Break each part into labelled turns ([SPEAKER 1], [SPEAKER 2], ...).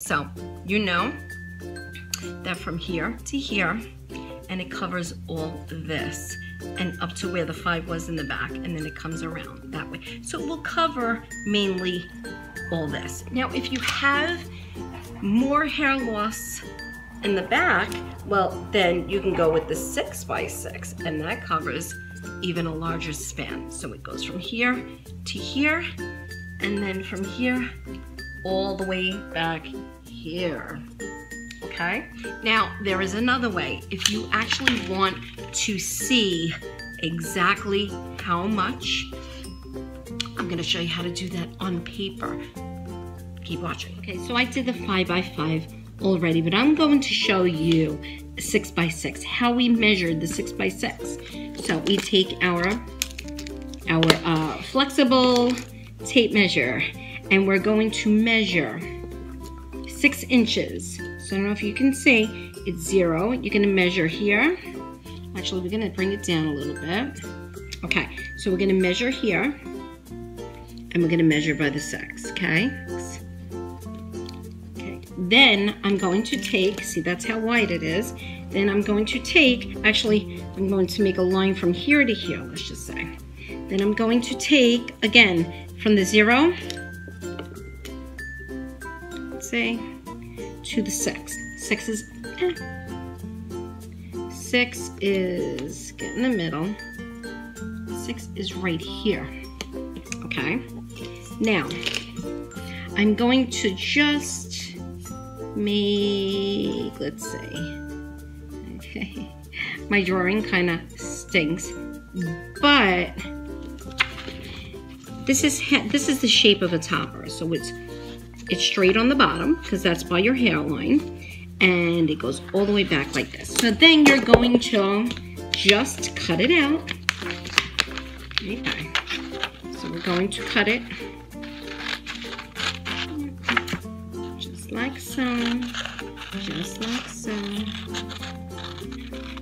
[SPEAKER 1] So you know that from here to here, and it covers all this and up to where the 5 was in the back, and then it comes around that way. So it will cover mainly all this. Now if you have more hair loss in the back, well then you can go with the 6x6, and that covers even a larger span. So it goes from here to here, and then from here all the way back here. Okay, now there is another way. If you actually want to see exactly how much, I'm going to show you how to do that on paper. Keep watching. Okay, so I did the 5x5 already, but I'm going to show you 6x6, how we measured the 6x6. So we take our flexible tape measure, and we're going to measure 6 inches. So I don't know if you can see, it's 0. You're going to measure here. Actually, we're going to bring it down a little bit. Okay, so we're going to measure here, and we're going to measure by the 6, okay? Okay, then I'm going to take, see that's how wide it is. Then I'm going to take, actually, I'm going to make a line from here to here, let's just say. Then I'm going to take, again, from the 0, let's say, to the 6. 6 is, 6 is, get in the middle. 6 is right here, okay? Now, I'm going to just make, let's see, okay, my drawing kind of stinks, but this is the shape of a topper, so it's straight on the bottom because that's by your hairline, and it goes all the way back like this. So then you're going to just cut it out. Okay, so we're going to cut it just like so, just like so.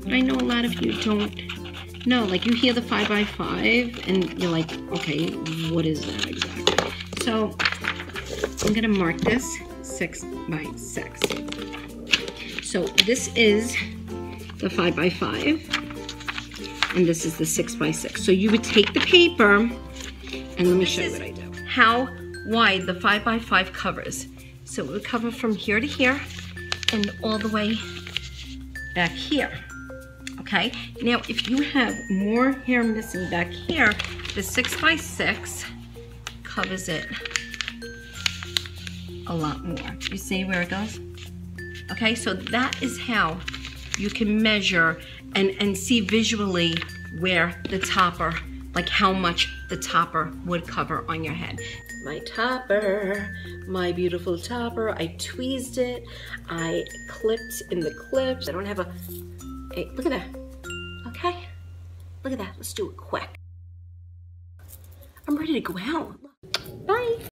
[SPEAKER 1] But I know a lot of you don't know, like you hear the 5x5 and you're like, okay, what is that exactly? So I'm gonna mark this 6x6. So this is the 5x5, and this is the 6x6. So you would take the paper, and let me show you what I do. How wide the 5x5 covers. So it would cover from here to here, and all the way back here. Okay, now if you have more hair missing back here, the 6x6 covers it a lot more. You see where it goes? Okay, so that is how you can measure and see visually where the topper, like how much the topper would cover on your head. My topper, my beautiful topper, I tweezed it, I clipped in the clips. I don't have a, hey, look at that, okay? Look at that, let's do it quick. I'm ready to go out. Bye.